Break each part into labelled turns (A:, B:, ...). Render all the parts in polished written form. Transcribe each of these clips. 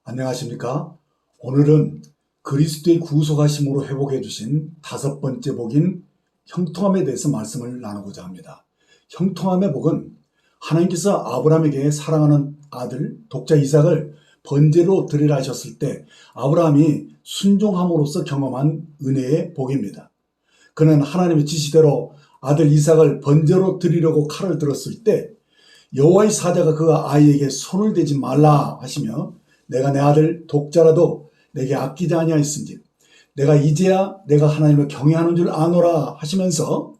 A: 안녕하십니까? 오늘은 그리스도의 구속하심으로 회복해 주신 5번째 복인 형통함에 대해서 말씀을 나누고자 합니다. 형통함의 복은 하나님께서 아브라함에게 사랑하는 아들 독자 이삭을 번제로 드리라 하셨을 때 아브라함이 순종함으로써 경험한 은혜의 복입니다. 그는 하나님의 지시대로 아들 이삭을 번제로 드리려고 칼을 들었을 때 여호와의 사자가 그 아이에게 손을 대지 말라 하시며 내가 내 아들 독자라도 내게 아끼지 아니하였은즉 내가 이제야 내가 하나님을 경외하는 줄 아노라 하시면서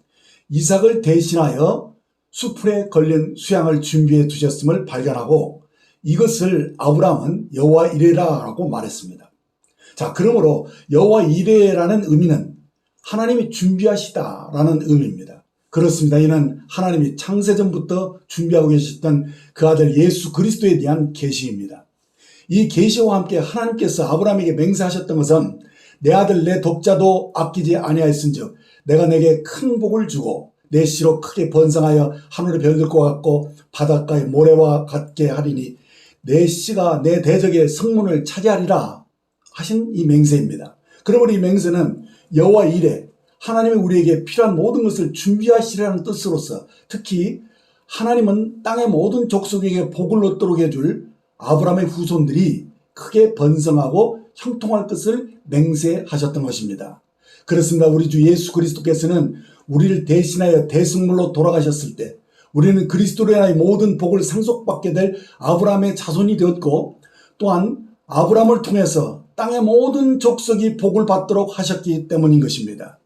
A: 이삭을 대신하여 수풀에 걸린 수양을 준비해 두셨음을 발견하고 이것을 아브라함은 여호와 이레라라고 말했습니다. 자, 그러므로 여호와 이레라는 의미는 하나님이 준비하시다라는 의미입니다. 그렇습니다. 이는 하나님이 창세전부터 준비하고 계셨던 그 아들 예수 그리스도에 대한 계시입니다. 이 계시와 함께 하나님께서 아브라함에게 맹세하셨던 것은 내 아들 내 독자도 아끼지 아니하였은즉 내가 내게 큰 복을 주고 내 씨로 크게 번성하여 하늘의 별들과 같고 바닷가의 모래와 같게 하리니 내 씨가 내 대적의 성문을 차지하리라 하신 이 맹세입니다. 그러므로 이 맹세는 여호와 이레 하나님이 우리에게 필요한 모든 것을 준비하시라는 뜻으로서 특히 하나님은 땅의 모든 족속에게 복을 얻도록 해줄 아브라함의 후손들이 크게 번성하고 형통할 것을 맹세하셨던 것입니다. 그렇습니다. 우리 주 예수 그리스도께서는 우리를 대신하여 대승물로 돌아가셨을 때 우리는 그리스도로 인하여 모든 복을 상속받게 될 아브라함의 자손이 되었고 또한 아브라함을 통해서 땅의 모든 족속이 복을 받도록 하셨기 때문인 것입니다.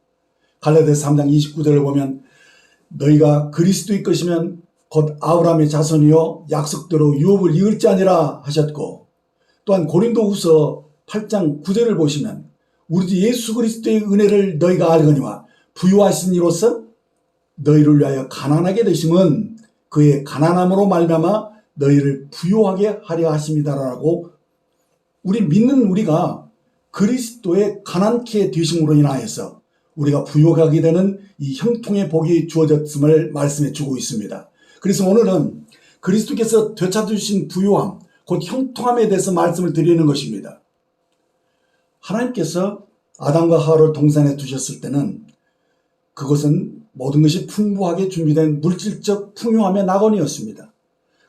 A: 갈라디아서 3장 29절을 보면 너희가 그리스도의 것이면 곧 아브라함의 자손이요 약속대로 유업을 이을지 아니라 하셨고 또한 고린도후서 8장 9절을 보시면 우리 주 예수 그리스도의 은혜를 너희가 알거니와 부유하신 이로써 너희를 위하여 가난하게 되심은 그의 가난함으로 말미암아 너희를 부유하게 하려 하심이다라고 우리 믿는 우리가 그리스도의 가난케 되심으로 인하여서 우리가 부유하게 되는 이 형통의 복이 주어졌음을 말씀해 주고 있습니다. 그래서 오늘은 그리스도께서 되찾으신 부유함, 곧 형통함에 대해서 말씀을 드리는 것입니다. 하나님께서 아담과 하와를 동산에 두셨을 때는 그것은 모든 것이 풍부하게 준비된 물질적 풍요함의 낙원이었습니다.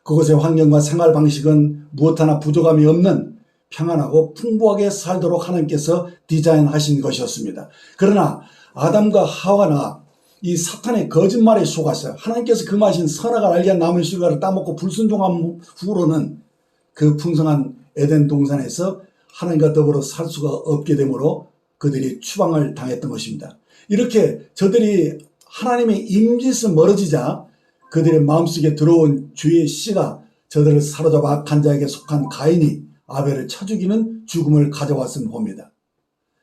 A: 그것의 환경과 생활 방식은 무엇 하나 부족함이 없는 평안하고 풍부하게 살도록 하나님께서 디자인하신 것이었습니다. 그러나 아담과 하와나 이 사탄의 거짓말에 속아서 하나님께서 금하신 선악을 알게 한 나무의 실과를 따먹고 불순종한 후로는 그 풍성한 에덴 동산에서 하나님과 더불어 살 수가 없게 되므로 그들이 추방을 당했던 것입니다. 이렇게 저들이 하나님의 임재에서 멀어지자 그들의 마음속에 들어온 주의 씨가 저들을 사로잡아 악한 자에게 속한 가인이 아벨을 쳐 죽이는 죽음을 가져왔음을 봅니다.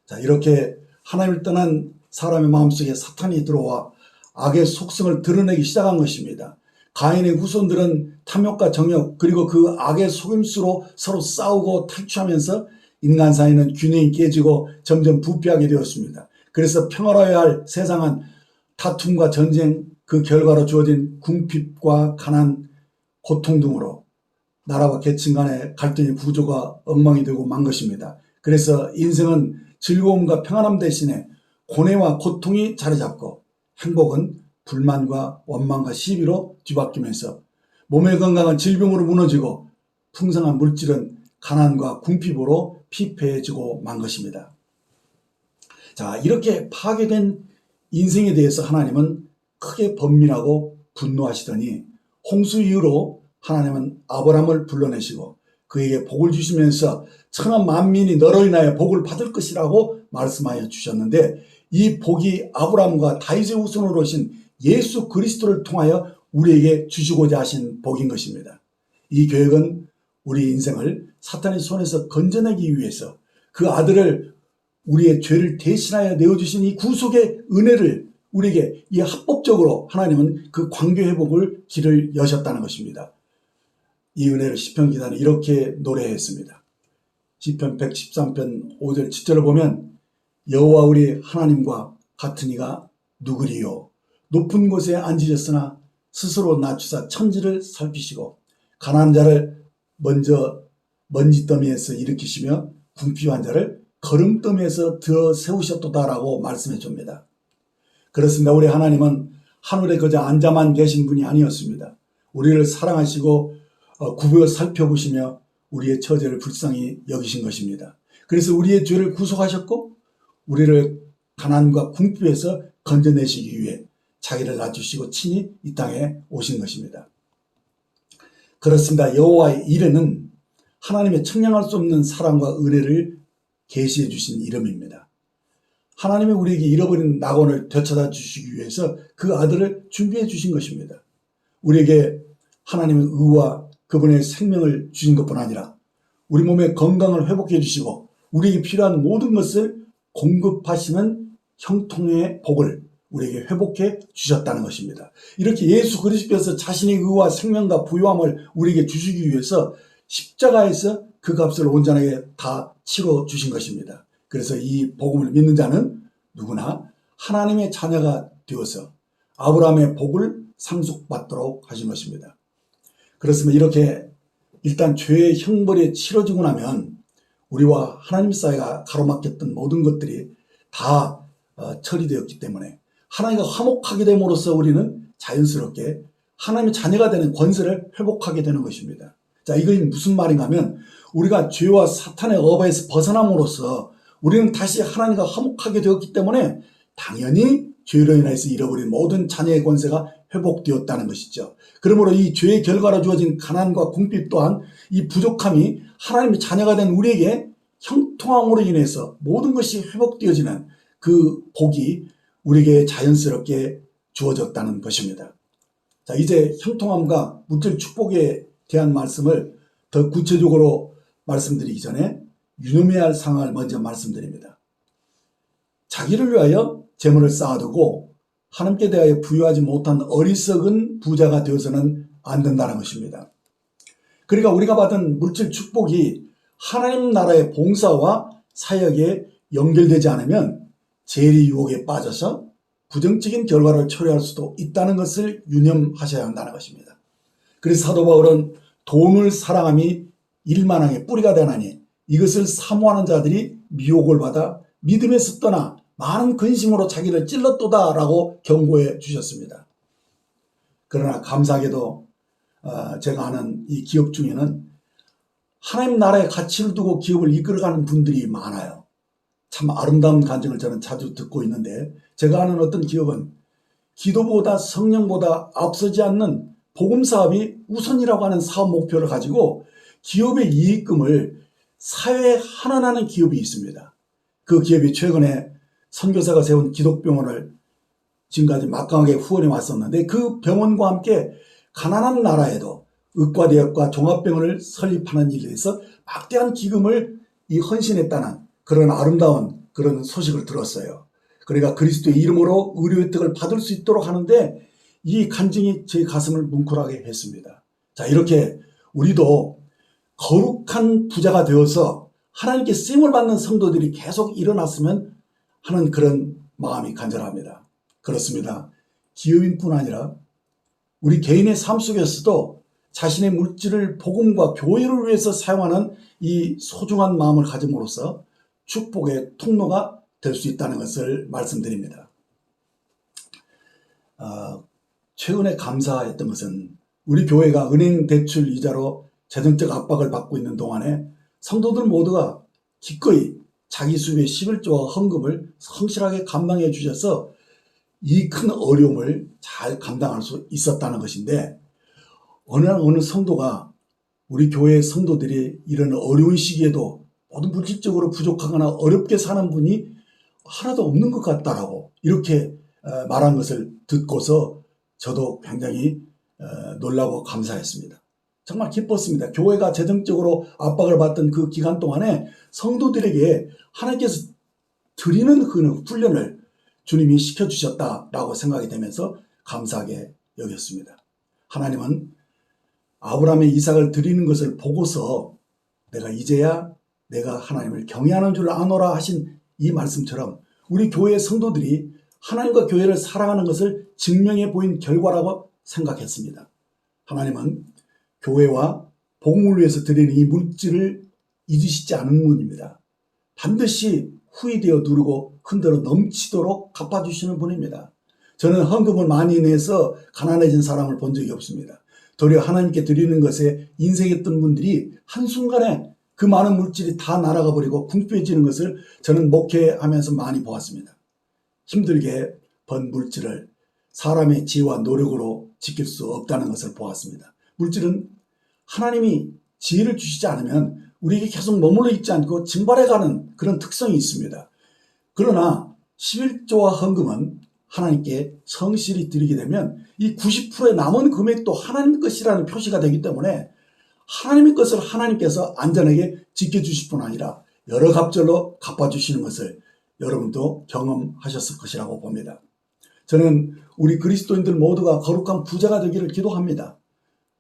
A: 자, 이렇게 하나님을 떠난 사람의 마음속에 사탄이 들어와 악의 속성을 드러내기 시작한 것입니다. 가인의 후손들은 탐욕과 정욕 그리고 그 악의 속임수로 서로 싸우고 탈취하면서 인간 사이는 균형이 깨지고 점점 부패하게 되었습니다. 그래서 평화로워야 할 세상은 다툼과 전쟁 그 결과로 주어진 궁핍과 가난, 고통 등으로 나라와 계층 간의 갈등의 구조가 엉망이 되고 만 것입니다. 그래서 인생은 즐거움과 평안함 대신에 고뇌와 고통이 자리 잡고 행복은 불만과 원망과 시비로 뒤바뀌면서 몸의 건강은 질병으로 무너지고 풍성한 물질은 가난과 궁핍으로 피폐해지고 만 것입니다. 자, 이렇게 파괴된 인생에 대해서 하나님은 크게 번민하고 분노하시더니 홍수 이후로 하나님은 아브라함을 불러내시고 그에게 복을 주시면서 천하 만민이 너로 인하여 복을 받을 것이라고 말씀하여 주셨는데 이 복이 아브라함과 다윗의 후손으로 오신 예수 그리스도를 통하여 우리에게 주시고자 하신 복인 것입니다. 이 계획은 우리 인생을 사탄의 손에서 건져내기 위해서 그 아들을 우리의 죄를 대신하여 내어주신 이 구속의 은혜를 우리에게 이 합법적으로 하나님은 그 관계 회복을 길을 여셨다는 것입니다. 이 은혜를 시편 기자는 이렇게 노래했습니다. 시편 113편 5절 7절을 보면 여호와 우리 하나님과 같은 이가 누구리요 높은 곳에 앉으셨으나 스스로 낮추사 천지를 살피시고 가난한 자를 먼저 먼지더미에서 일으키시며 궁피 환자를 거름더미에서 들어 세우셨도다라고 말씀해 줍니다. 그렇습니다. 우리 하나님은 하늘에 그저 앉아만 계신 분이 아니었습니다. 우리를 사랑하시고 굽어 살펴보시며 우리의 처제를 불쌍히 여기신 것입니다. 그래서 우리의 죄를 구속하셨고 우리를 가난과 궁핍에서 건져내시기 위해 자기를 낮추시고 친히 이 땅에 오신 것입니다. 그렇습니다. 여호와의 이레는 하나님의 청량할 수 없는 사랑과 은혜를 계시해 주신 이름입니다. 하나님이 우리에게 잃어버린 낙원을 되찾아 주시기 위해서 그 아들을 준비해 주신 것입니다. 우리에게 하나님의 의와 그분의 생명을 주신 것뿐 아니라 우리 몸의 건강을 회복해 주시고 우리에게 필요한 모든 것을 공급하시는 형통의 복을 우리에게 회복해 주셨다는 것입니다. 이렇게 예수 그리스도께서 자신의 의와 생명과 부요함을 우리에게 주시기 위해서 십자가에서 그 값을 온전하게 다 치러 주신 것입니다. 그래서 이 복음을 믿는 자는 누구나 하나님의 자녀가 되어서 아브라함의 복을 상속받도록 하신 것입니다. 그렇습니다. 이렇게 일단 죄의 형벌이 치러지고 나면 우리와 하나님 사이가 가로막혔던 모든 것들이 다 처리되었기 때문에 하나님과 화목하게 됨으로써 우리는 자연스럽게 하나님의 자녀가 되는 권세를 회복하게 되는 것입니다. 자, 이건 무슨 말인가 하면 우리가 죄와 사탄의 어바에서 벗어남으로써 우리는 다시 하나님과 화목하게 되었기 때문에 당연히 죄로 인해서 잃어버린 모든 자녀의 권세가 회복되었다는 것이죠. 그러므로 이 죄의 결과로 주어진 가난과 궁핍 또한 이 부족함이 하나님의 자녀가 된 우리에게 형통함으로 인해서 모든 것이 회복되어지는 그 복이 우리에게 자연스럽게 주어졌다는 것입니다. 자, 이제 형통함과 물질 축복에 대한 말씀을 더 구체적으로 말씀드리기 전에 유념해야 할 상황을 먼저 말씀드립니다. 자기를 위하여 재물을 쌓아두고 하나님께 대하여 부유하지 못한 어리석은 부자가 되어서는 안 된다는 것입니다. 그러니까 우리가 받은 물질 축복이 하나님 나라의 봉사와 사역에 연결되지 않으면 재리 유혹에 빠져서 부정적인 결과를 초래할 수도 있다는 것을 유념하셔야 한다는 것입니다. 그래서 사도 바울은 돈을 사랑함이 일만항의 뿌리가 되나니 이것을 사모하는 자들이 미혹을 받아 믿음에서 떠나 많은 근심으로 자기를 찔렀도다라고 경고해 주셨습니다. 그러나 감사하게도 제가 아는 이 기업 중에는 하나님 나라의 가치를 두고 기업을 이끌어가는 분들이 많아요. 참 아름다운 간증을 저는 자주 듣고 있는데 제가 아는 어떤 기업은 기도보다 성령보다 앞서지 않는 복음사업이 우선이라고 하는 사업 목표를 가지고 기업의 이익금을 사회에 환원하는 기업이 있습니다. 그 기업이 최근에 선교사가 세운 기독병원을 지금까지 막강하게 후원해 왔었는데 그 병원과 함께 가난한 나라에도 의과대학과 종합병원을 설립하는 일에 대해서 막대한 기금을 헌신했다는 그런 아름다운 그런 소식을 들었어요. 그러니까 그리스도의 이름으로 의료 혜택을 받을 수 있도록 하는데 이 간증이 제 가슴을 뭉클하게 했습니다. 자, 이렇게 우리도 거룩한 부자가 되어서 하나님께 쓰임을 받는 성도들이 계속 일어났으면 하는 그런 마음이 간절합니다. 그렇습니다. 기업인뿐 아니라 우리 개인의 삶 속에서도 자신의 물질을 복음과 교회를 위해서 사용하는 이 소중한 마음을 가짐으로써 축복의 통로가 될 수 있다는 것을 말씀드립니다. 최근에 감사했던 것은 우리 교회가 은행 대출 이자로 재정적 압박을 받고 있는 동안에 성도들 모두가 기꺼이 자기 수입의 11조와 헌금을 성실하게 감당해 주셔서 이 큰 어려움을 잘 감당할 수 있었다는 것인데 어느 성도가 우리 교회 성도들이 이런 어려운 시기에도 모두 물질적으로 부족하거나 어렵게 사는 분이 하나도 없는 것 같다라고 이렇게 말한 것을 듣고서 저도 굉장히 놀라고 감사했습니다. 정말 기뻤습니다. 교회가 재정적으로 압박을 받던 그 기간 동안에 성도들에게 하나님께서 드리는 그 훈련을 주님이 시켜주셨다라고 생각이 되면서 감사하게 여겼습니다. 하나님은 아브라함의 이삭을 드리는 것을 보고서 내가 이제야 내가 하나님을 경외하는 줄 아노라 하신 이 말씀처럼 우리 교회의 성도들이 하나님과 교회를 사랑하는 것을 증명해 보인 결과라고 생각했습니다. 하나님은 교회와 복음을 위해서 드리는 이 물질을 잊으시지 않은 분입니다. 반드시 후회되어 누르고 흔들어 넘치도록 갚아주시는 분입니다. 저는 헌금을 많이 내서 가난해진 사람을 본 적이 없습니다. 도리어 하나님께 드리는 것에 인색했던 분들이 한순간에 그 많은 물질이 다 날아가 버리고 궁핍해지는 것을 저는 목회하면서 많이 보았습니다. 힘들게 번 물질을 사람의 지혜와 노력으로 지킬 수 없다는 것을 보았습니다. 물질은 하나님이 지혜를 주시지 않으면 우리에게 계속 머물러 있지 않고 증발해가는 그런 특성이 있습니다. 그러나 11조와 헌금은 하나님께 성실히 드리게 되면 이 90%의 남은 금액도 하나님 것이라는 표시가 되기 때문에 하나님의 것을 하나님께서 안전하게 지켜주실 뿐 아니라 여러 갑절로 갚아주시는 것을 여러분도 경험하셨을 것이라고 봅니다. 저는 우리 그리스도인들 모두가 거룩한 부자가 되기를 기도합니다.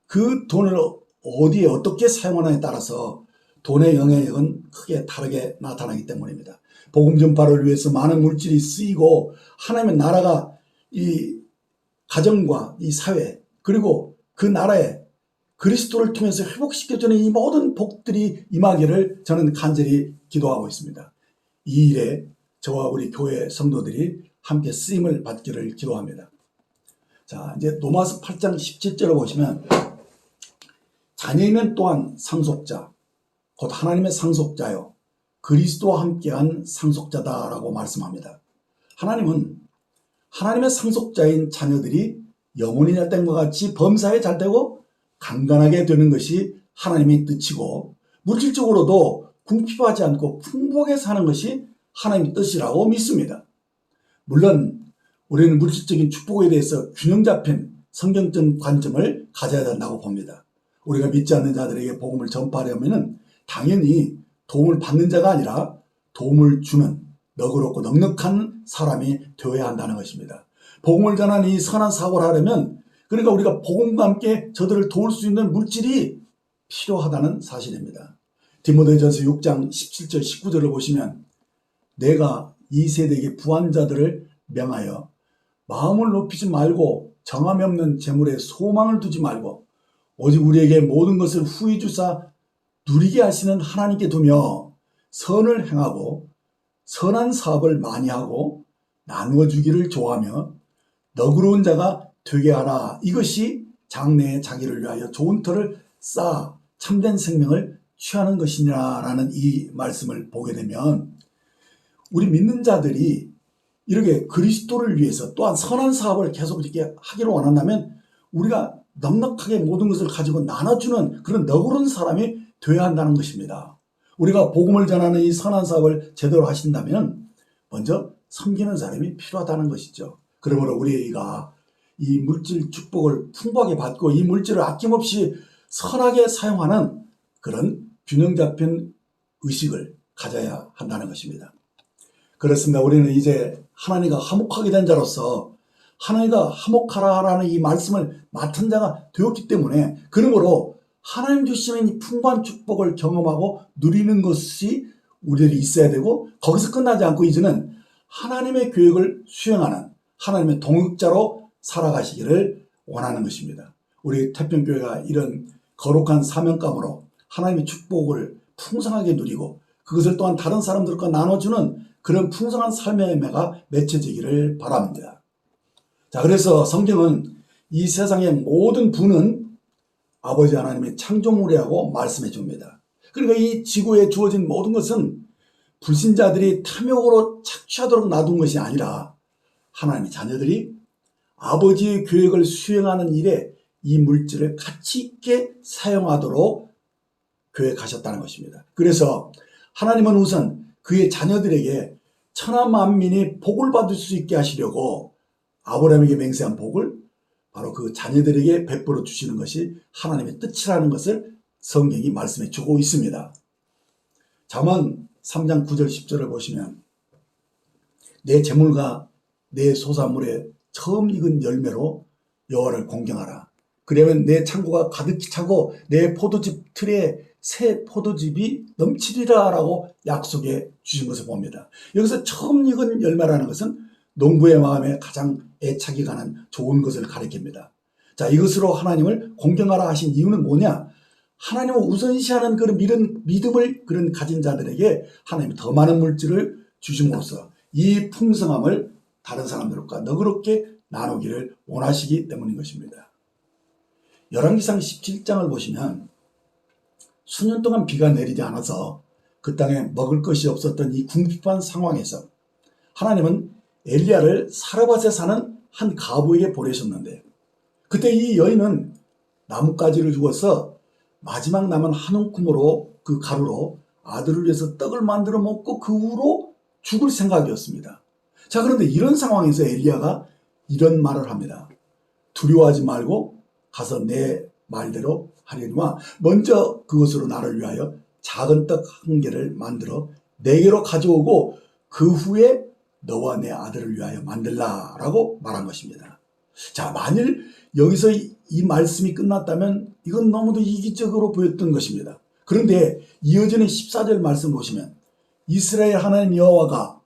A: 그 돈을 어디에 어떻게 사용하느냐에 따라서 돈의 영향력은 크게 다르게 나타나기 때문입니다. 복음 전파를 위해서 많은 물질이 쓰이고 하나님의 나라가 이 가정과 이 사회 그리고 그 나라에 그리스도를 통해서 회복시켜주는 이 모든 복들이 임하기를 저는 간절히 기도하고 있습니다. 이 일에 저와 우리 교회 성도들이 함께 쓰임을 받기를 기도합니다. 자, 이제 로마서 8장 17절을 보시면 자녀이면 또한 상속자, 곧 하나님의 상속자요 그리스도와 함께한 상속자다라고 말씀합니다. 하나님은 하나님의 상속자인 자녀들이 영혼이 잘된과 같이 범사에 잘되고 강건하게 되는 것이 하나님의 뜻이고 물질적으로도 궁핍하지 않고 풍부하게 사는 것이 하나님의 뜻이라고 믿습니다. 물론 우리는 물질적인 축복에 대해서 균형 잡힌 성경적 관점을 가져야 된다고 봅니다. 우리가 믿지 않는 자들에게 복음을 전파하려면 당연히 도움을 받는 자가 아니라 도움을 주는 너그럽고 넉넉한 사람이 되어야 한다는 것입니다. 복음을 전하는 이 선한 사고를 하려면 그러니까 우리가 복음과 함께 저들을 도울 수 있는 물질이 필요하다는 사실입니다. 디모데전서 6장 17절 19절을 보시면 내가 이 세대에게 부한 자들을 명하여 마음을 높이지 말고 정함이 없는 재물에 소망을 두지 말고 오직 우리에게 모든 것을 후히 주사 누리게 하시는 하나님께 두며 선을 행하고 선한 사업을 많이 하고 나누어 주기를 좋아하며 너그러운 자가 되게 하라. 이것이 장래에 자기를 위하여 좋은 터를 쌓아 참된 생명을 취하는 것이니라라는 이 말씀을 보게 되면 우리 믿는 자들이 이렇게 그리스도를 위해서 또한 선한 사업을 계속 이렇게 하기를 원한다면 우리가 넉넉하게 모든 것을 가지고 나눠주는 그런 너그러운 사람이 되어야 한다는 것입니다. 우리가 복음을 전하는 이 선한 사업을 제대로 하신다면 먼저 섬기는 사람이 필요하다는 것이죠. 그러므로 우리가 이 물질 축복을 풍부하게 받고 이 물질을 아낌없이 선하게 사용하는 그런 균형 잡힌 의식을 가져야 한다는 것입니다. 그렇습니다. 우리는 이제 하나님과 화목하게 된 자로서 하나님과 화목하라라는 이 말씀을 맡은 자가 되었기 때문에 그러므로 하나님 주시는 이 풍부한 축복을 경험하고 누리는 것이 우리들이 있어야 되고 거기서 끝나지 않고 이제는 하나님의 계획을 수행하는 하나님의 동역자로 살아가시기를 원하는 것입니다. 우리 태평교회가 이런 거룩한 사명감으로 하나님의 축복을 풍성하게 누리고 그것을 또한 다른 사람들과 나눠주는 그런 풍성한 삶의 매가 맺혀지기를 바랍니다. 자, 그래서 성경은 이 세상의 모든 부는 아버지 하나님의 창조물이라고 말씀해 줍니다. 그러니까 이 지구에 주어진 모든 것은 불신자들이 탐욕으로 착취하도록 놔둔 것이 아니라 하나님의 자녀들이 아버지의 계획을 수행하는 일에 이 물질을 가치 있게 사용하도록 계획하셨다는 것입니다. 그래서 하나님은 우선 그의 자녀들에게 천하 만민이 복을 받을 수 있게 하시려고 아브라함에게 맹세한 복을 바로 그 자녀들에게 베풀어 주시는 것이 하나님의 뜻이라는 것을 성경이 말씀해 주고 있습니다. 잠언 3장 9절 10절을 보시면 내 재물과 내 소산물에 처음 익은 열매로 여호와를 공경하라. 그러면 내 창고가 가득히 차고 내 포도즙 틀에 새 포도즙이 넘치리라 라고 약속해 주신 것을 봅니다. 여기서 처음 익은 열매라는 것은 농부의 마음에 가장 애착이 가는 좋은 것을 가리킵니다. 자, 이것으로 하나님을 공경하라 하신 이유는 뭐냐? 하나님을 우선시하는 그런 믿음을 그런 가진 자들에게 하나님이 더 많은 물질을 주심으로써 이 풍성함을 다른 사람들과 너그럽게 나누기를 원하시기 때문인 것입니다. 열왕기상 17장을 보시면 수년 동안 비가 내리지 않아서 그 땅에 먹을 것이 없었던 이 궁핍한 상황에서 하나님은 엘리야를 사르밧에 사는 한 과부에게 보내셨는데, 그때 이 여인은 나뭇가지를 주어서 마지막 남은 한 움큼으로 그 가루로 아들을 위해서 떡을 만들어 먹고 그 후로 죽을 생각이었습니다. 자, 그런데 이런 상황에서 엘리야가 이런 말을 합니다. 두려워하지 말고 가서 내 말대로 하려니와 먼저 그것으로 나를 위하여 작은 떡 한 개를 만들어 내게로 가져오고 그 후에 너와 내 아들을 위하여 만들라라고 말한 것입니다. 자, 만일 여기서 이 말씀이 끝났다면 이건 너무도 이기적으로 보였던 것입니다. 그런데 이어지는 14절 말씀 보시면 이스라엘 하나님 여호와가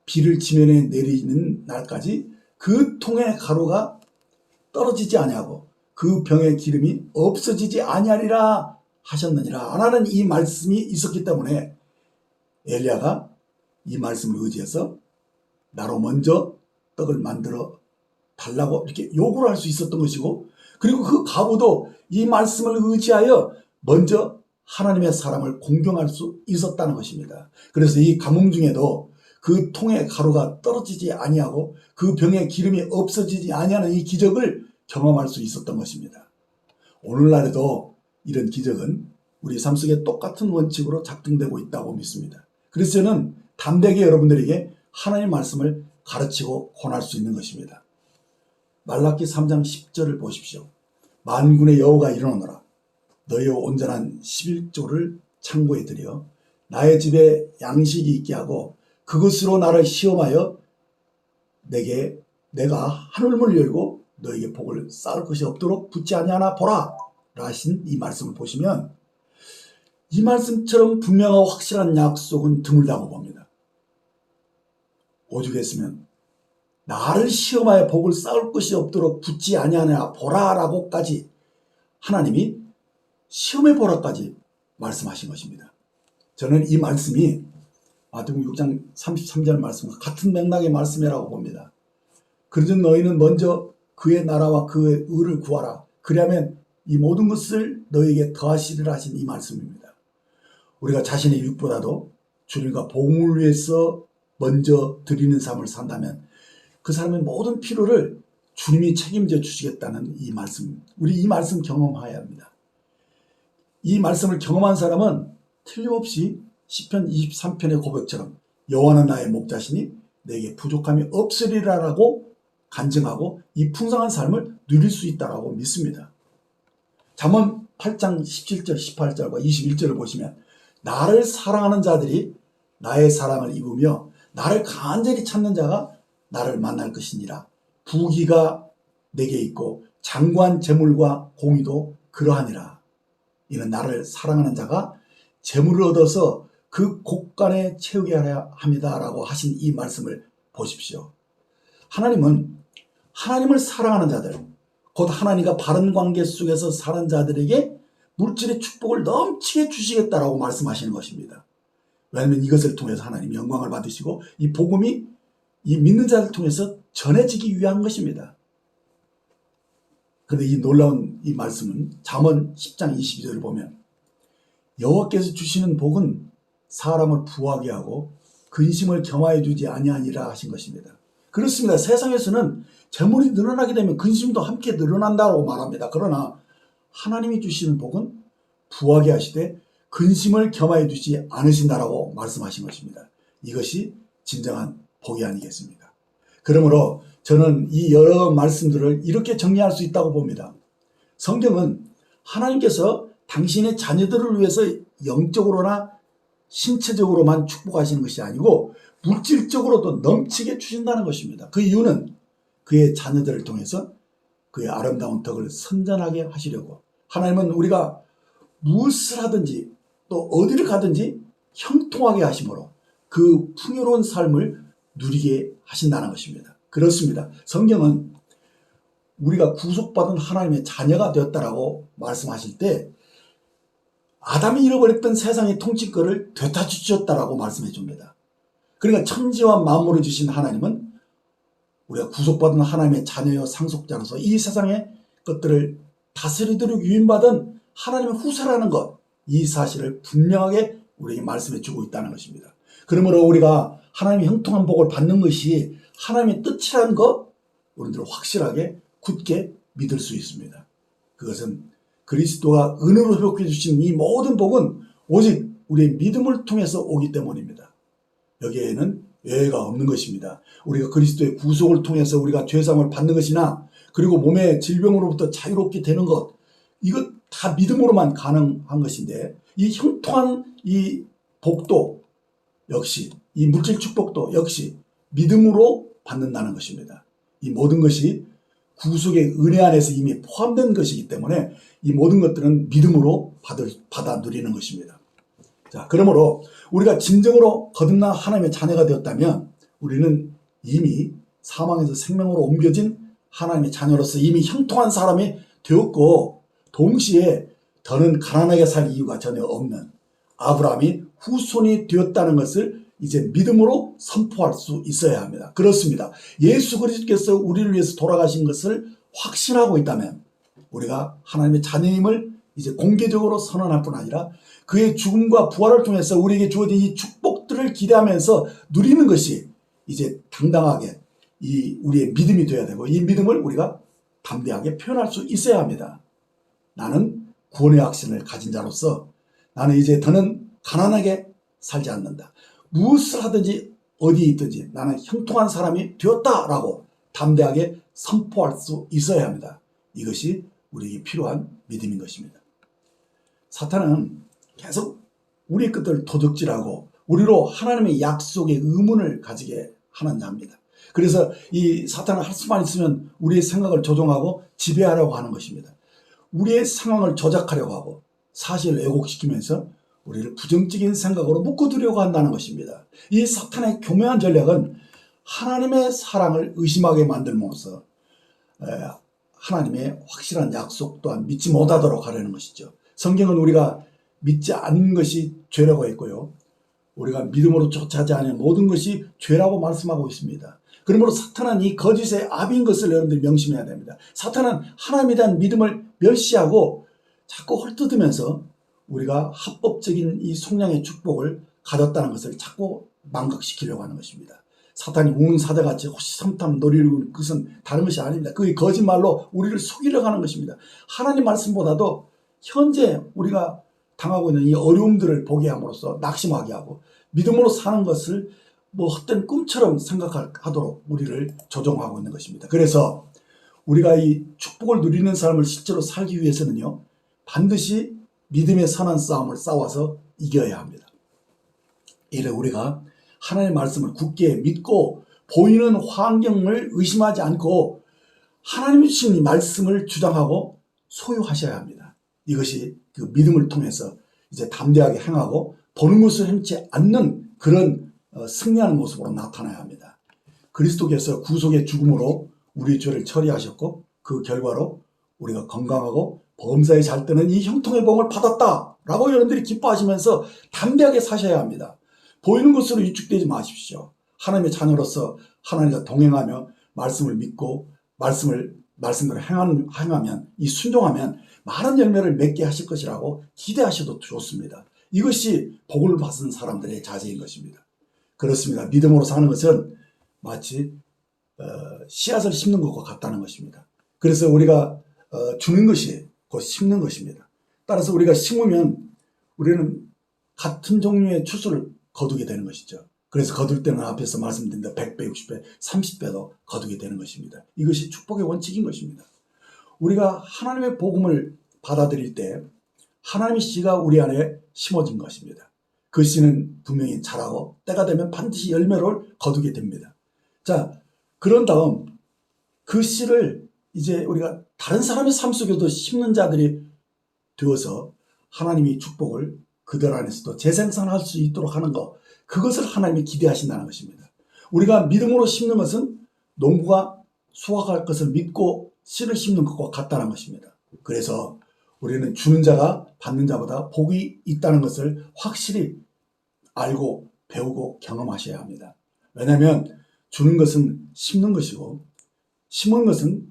A: 비를 지면에 내리는 날까지 그 통의 가루가 떨어지지 아니하고 그 병의 기름이 없어지지 아니하리라 하셨느니라 라는 이 말씀이 있었기 때문에 엘리야가 이 말씀을 의지해서 나로 먼저 떡을 만들어 달라고 이렇게 요구를 할 수 있었던 것이고, 그리고 그 과부도 이 말씀을 의지하여 먼저 하나님의 사랑을 공경할 수 있었다는 것입니다. 그래서 이 가뭄 중에도 그 통의 가루가 떨어지지 아니하고 그 병의 기름이 없어지지 아니하는 이 기적을 경험할 수 있었던 것입니다. 오늘날에도 이런 기적은 우리 삶 속에 똑같은 원칙으로 작동되고 있다고 믿습니다. 그래서 저는 담대하게 여러분들에게 하나님의 말씀을 가르치고 권할 수 있는 것입니다. 말라기 3장 10절을 보십시오. 만군의 여호와가 이르노라. 너희의 온전한 11조를 창고에 들여 나의 집에 양식이 있게 하고 그것으로 나를 시험하여 내가 하늘문을 열고 너에게 복을 쌓을 것이 없도록 붙지 아니하나 보라 하신 이 말씀을 보시면 이 말씀처럼 분명하고 확실한 약속은 드물다고 봅니다. 오죽했으면 나를 시험하여 복을 쌓을 것이 없도록 붙지 아니하나 보라라고까지 하나님이 시험해 보라까지 말씀하신 것입니다. 저는 이 말씀이 마태복음 6장 33절 말씀과 같은 맥락의 말씀이라고 봅니다. 그러므로 너희는 먼저 그의 나라와 그의 의를 구하라. 그리하면 이 모든 것을 너희에게 더하시리라 하신 이 말씀입니다. 우리가 자신의 육보다도 주님과 복음을 위해서 먼저 드리는 삶을 산다면 그 사람의 모든 필요를 주님이 책임져 주시겠다는 이 말씀, 우리 이 말씀 경험해야 합니다. 이 말씀을 경험한 사람은 틀림없이 시편 23편의 고백처럼 여호와는 나의 목자시니 내게 부족함이 없으리라라고 간증하고 이 풍성한 삶을 누릴 수 있다라고 믿습니다. 잠언 8장 17절, 18절과 21절을 보시면 나를 사랑하는 자들이 나의 사랑을 입으며 나를 간절히 찾는 자가 나를 만날 것이니라. 부귀가 내게 있고 장구한 재물과 공의도 그러하니라. 이는 나를 사랑하는 자가 재물을 얻어서 그 곳간에 채우게 하려 합니다라고 하신 이 말씀을 보십시오. 하나님은 하나님을 사랑하는 자들, 곧 하나님과 바른 관계 속에서 사는 자들에게 물질의 축복을 넘치게 주시겠다라고 말씀하시는 것입니다. 왜냐하면 이것을 통해서 하나님 영광을 받으시고 이 복음이 이 믿는 자를 통해서 전해지기 위한 것입니다. 그런데 이 놀라운 이 말씀은 잠언 10장 22절을 보면 여호와께서 주시는 복은 사람을 부하게 하고 근심을 겸하여 주지 아니하니라 하신 것입니다. 그렇습니다. 세상에서는 재물이 늘어나게 되면 근심도 함께 늘어난다고 말합니다. 그러나 하나님이 주시는 복은 부하게 하시되 근심을 겸하여 주지 않으신다라고 말씀하신 것입니다. 이것이 진정한 복이 아니겠습니까? 그러므로 저는 이 여러 말씀들을 이렇게 정리할 수 있다고 봅니다. 성경은 하나님께서 당신의 자녀들을 위해서 영적으로나 신체적으로만 축복하시는 것이 아니고 물질적으로도 넘치게 주신다는 것입니다. 그 이유는 그의 자녀들을 통해서 그의 아름다운 덕을 선전하게 하시려고 하나님은 우리가 무엇을 하든지 또 어디를 가든지 형통하게 하심으로 그 풍요로운 삶을 누리게 하신다는 것입니다. 그렇습니다. 성경은 우리가 구속받은 하나님의 자녀가 되었다라고 말씀하실 때 아담이 잃어버렸던 세상의 통치권을 되찾으셨다라고 말씀해 줍니다. 그러니까 천지와 만물을 주신 하나님은 우리가 구속받은 하나님의 자녀여 상속자로서 이 세상의 것들을 다스리도록 유인받은 하나님의 후사라는 것, 이 사실을 분명하게 우리에게 말씀해 주고 있다는 것입니다. 그러므로 우리가 하나님의 형통한 복을 받는 것이 하나님의 뜻이라는 것, 우리들 확실하게 굳게 믿을 수 있습니다. 그것은 그리스도가 은혜로 회복해 주신 이 모든 복은 오직 우리의 믿음을 통해서 오기 때문입니다. 여기에는 예외가 없는 것입니다. 우리가 그리스도의 구속을 통해서 우리가 죄사함을 받는 것이나 그리고 몸의 질병으로부터 자유롭게 되는 것, 이것 다 믿음으로만 가능한 것인데 이 형통한 이 복도 역시 이 물질 축복도 역시 믿음으로 받는다는 것입니다. 이 모든 것이 구속의 은혜 안에서 이미 포함된 것이기 때문에 이 모든 것들은 믿음으로 받아 누리는 것입니다. 자, 그러므로 우리가 진정으로 거듭난 하나님의 자녀가 되었다면 우리는 이미 사망에서 생명으로 옮겨진 하나님의 자녀로서 이미 형통한 사람이 되었고 동시에 더는 가난하게 살 이유가 전혀 없는 아브라함이 후손이 되었다는 것을 이제 믿음으로 선포할 수 있어야 합니다. 그렇습니다. 예수 그리스도께서 우리를 위해서 돌아가신 것을 확신하고 있다면 우리가 하나님의 자녀임을 이제 공개적으로 선언할 뿐 아니라 그의 죽음과 부활을 통해서 우리에게 주어진 이 축복들을 기대하면서 누리는 것이 이제 당당하게 이 우리의 믿음이 되어야 되고 이 믿음을 우리가 담대하게 표현할 수 있어야 합니다. 나는 구원의 확신을 가진 자로서 나는 이제 더는 가난하게 살지 않는다. 무엇을 하든지 어디에 있든지 나는 형통한 사람이 되었다라고 담대하게 선포할 수 있어야 합니다. 이것이 우리에게 필요한 믿음인 것입니다. 사탄은 계속 우리 것들을 도둑질하고 우리로 하나님의 약속의 의문을 가지게 하는 자입니다. 그래서 이 사탄은 할 수만 있으면 우리의 생각을 조종하고 지배하려고 하는 것입니다. 우리의 상황을 조작하려고 하고 사실을 왜곡시키면서 우리를 부정적인 생각으로 묶어두려고 한다는 것입니다. 이 사탄의 교묘한 전략은 하나님의 사랑을 의심하게 만들므로써 하나님의 확실한 약속 또한 믿지 못하도록 하려는 것이죠. 성경은 우리가 믿지 않는 것이 죄라고 했고요. 우리가 믿음으로 쫓아지 않은 모든 것이 죄라고 말씀하고 있습니다. 그러므로 사탄은 이 거짓의 압인 것을 여러분들이 명심해야 됩니다. 사탄은 하나님에 대한 믿음을 멸시하고 자꾸 헐뜯으면서 우리가 합법적인 이 속량의 축복을 가졌다는 것을 자꾸 망각시키려고 하는 것입니다. 사탄이 우는 사자같이 호시탐탐 노리는 것은 다른 것이 아닙니다. 그게 거짓말로 우리를 속이려고 하는 것입니다. 하나님 말씀보다도 현재 우리가 당하고 있는 이 어려움들을 보게 함으로써 낙심하게 하고 믿음으로 사는 것을 뭐 헛된 꿈처럼 생각하도록 우리를 조종하고 있는 것입니다. 그래서 우리가 이 축복을 누리는 삶을 실제로 살기 위해서는요, 반드시 믿음의 선한 싸움을 싸워서 이겨야 합니다. 이래 우리가 하나님의 말씀을 굳게 믿고 보이는 환경을 의심하지 않고 하나님이 주신 이 말씀을 주장하고 소유하셔야 합니다. 이것이 그 믿음을 통해서 이제 담대하게 행하고 보는 것을 행치 않는 그런 승리하는 모습으로 나타나야 합니다. 그리스도께서 구속의 죽음으로 우리 죄를 처리하셨고 그 결과로 우리가 건강하고 범사에 잘 뜨는 이 형통의 복을 받았다라고 여러분들이 기뻐하시면서 담대하게 사셔야 합니다. 보이는 것으로 위축되지 마십시오. 하나님의 자녀로서 하나님과 동행하며 말씀을 믿고 말씀대로 행하면 이 순종하면 많은 열매를 맺게 하실 것이라고 기대하셔도 좋습니다. 이것이 복을 받은 사람들의 자세인 것입니다. 그렇습니다. 믿음으로 사는 것은 마치 씨앗을 심는 것과 같다는 것입니다. 그래서 우리가 주는 것이 곧 심는 것입니다. 따라서 우리가 심으면 우리는 같은 종류의 추수를 거두게 되는 것이죠. 그래서 거둘 때는 앞에서 말씀드린 대로 100배, 60배, 30배도 거두게 되는 것입니다. 이것이 축복의 원칙인 것입니다. 우리가 하나님의 복음을 받아들일 때 하나님의 씨가 우리 안에 심어진 것입니다. 그 씨는 분명히 자라고 때가 되면 반드시 열매를 거두게 됩니다. 자, 그런 다음 그 씨를 이제 우리가 다른 사람의 삶 속에도 심는 자들이 되어서 하나님이 축복을 그들 안에서도 재생산할 수 있도록 하는 것, 그것을 하나님이 기대하신다는 것입니다. 우리가 믿음으로 심는 것은 농부가 수확할 것을 믿고 씨를 심는 것과 같다는 것입니다. 그래서 우리는 주는 자가 받는 자보다 복이 있다는 것을 확실히 알고 배우고 경험하셔야 합니다. 왜냐하면 주는 것은 심는 것이고 심은 것은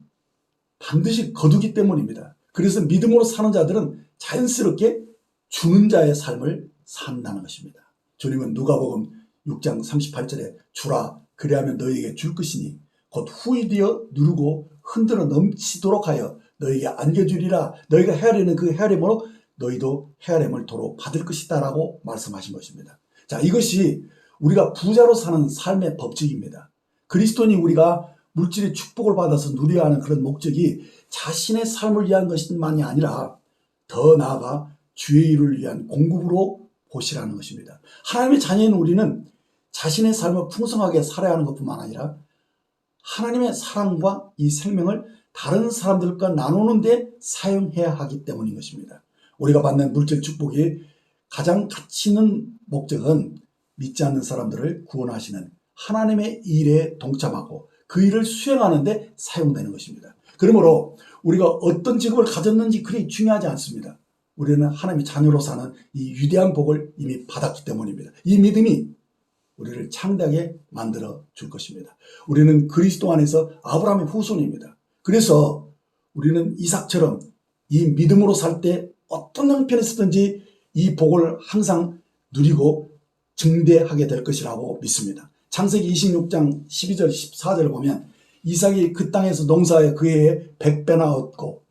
A: 반드시 거두기 때문입니다. 그래서 믿음으로 사는 자들은 자연스럽게 주는 자의 삶을 산다는 것입니다. 주님은 누가복음 6장 38절에 주라 그리하면 너희에게 줄 것이니 곧 후이되어 누르고 흔들어 넘치도록 하여 너희에게 안겨주리라. 너희가 헤아리는 그 헤아림으로 너희도 헤아림을 도로 받을 것이다 라고 말씀하신 것입니다. 자, 이것이 우리가 부자로 사는 삶의 법칙입니다. 그리스도인이 우리가 물질의 축복을 받아서 누려야 하는 그런 목적이 자신의 삶을 위한 것만이 아니라 더 나아가 주의 일을 위한 공급으로 보시라는 것입니다. 하나님의 자녀인 우리는 자신의 삶을 풍성하게 살아야 하는 것뿐만 아니라 하나님의 사랑과 이 생명을 다른 사람들과 나누는 데 사용해야 하기 때문인 것입니다. 우리가 받는 물질 축복이 가장 가치 있는 목적은 믿지 않는 사람들을 구원하시는 하나님의 일에 동참하고 그 일을 수행하는 데 사용되는 것입니다. 그러므로 우리가 어떤 직업을 가졌는지 그리 중요하지 않습니다. 우리는 하나님의 자녀로 사는 이 위대한 복을 이미 받았기 때문입니다. 이 믿음이 우리를 창대하게 만들어 줄 것입니다. 우리는 그리스도 안에서 아브라함의 후손입니다. 그래서 우리는 이삭처럼 이 믿음으로 살 때 어떤 형편에서든지 이 복을 항상 누리고 증대하게 될 것이라고 믿습니다. 창세기 26장 12절 14절을 보면 이삭이 그 땅에서 농사에 그 해에 100배나 얻고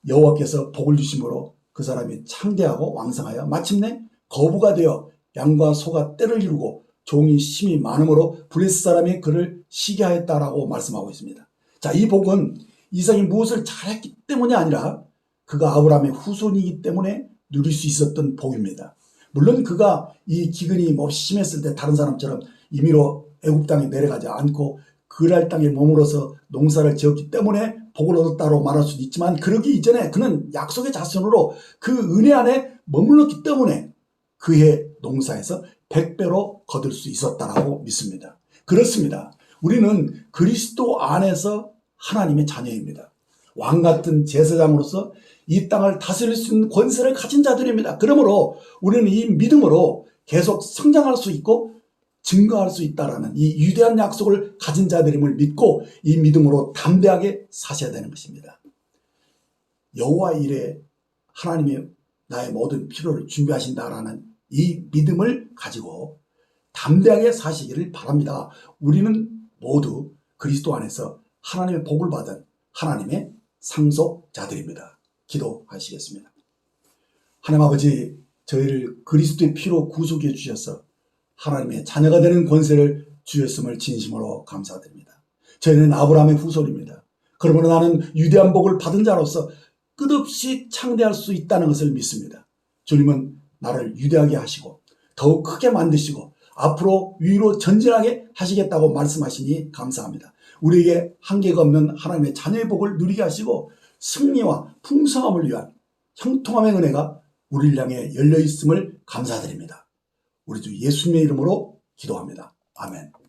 A: 여호와께서 복을 주심으로 그 사람이 창대하고 왕성하여 마침내 거부가 되어 양과 소가 떼를 이루고 종이 심이 많음으로 블레셋 사람이 그를 시기하였다라고 말씀하고 있습니다. 자, 이 복은 이삭이 무엇을 잘했기 때문이 아니라 그가 아브라함의 후손이기 때문에 누릴 수 있었던 복입니다. 물론 그가 이 기근이 심했을 때 다른 사람처럼 임의로 애굽 땅에 내려가지 않고 그랄 땅에 머물러서 농사를 지었기 때문에 복을 얻었다고 말할 수도 있지만 그러기 이전에 그는 약속의 자손으로 그 은혜 안에 머물렀기 때문에 그의 농사에서 100배로 거둘 수 있었다라고 믿습니다. 그렇습니다. 우리는 그리스도 안에서 하나님의 자녀입니다. 왕 같은 제사장으로서 이 땅을 다스릴 수 있는 권세를 가진 자들입니다. 그러므로 우리는 이 믿음으로 계속 성장할 수 있고 증거할 수 있다라는 이 위대한 약속을 가진 자들임을 믿고 이 믿음으로 담대하게 사셔야 되는 것입니다. 여호와 일에 하나님이 나의 모든 필요를 준비하신다라는 이 믿음을 가지고 담대하게 사시기를 바랍니다. 우리는 모두 그리스도 안에서 하나님의 복을 받은 하나님의 상속자들입니다. 기도하시겠습니다. 하나님 아버지, 저희를 그리스도의 피로 구속해 주셔서 하나님의 자녀가 되는 권세를 주셨음을 진심으로 감사드립니다. 저희는 아브라함의 후손입니다. 그러므로 나는 위대한 복을 받은 자로서 끝없이 창대할 수 있다는 것을 믿습니다. 주님은 나를 위대하게 하시고 더욱 크게 만드시고 앞으로 위로 전진하게 하시겠다고 말씀하시니 감사합니다. 우리에게 한계가 없는 하나님의 자녀의 복을 누리게 하시고 승리와 풍성함을 위한 형통함의 은혜가 우리를 향해 열려 있음을 감사드립니다. 우리 주 예수님의 이름으로 기도합니다. 아멘.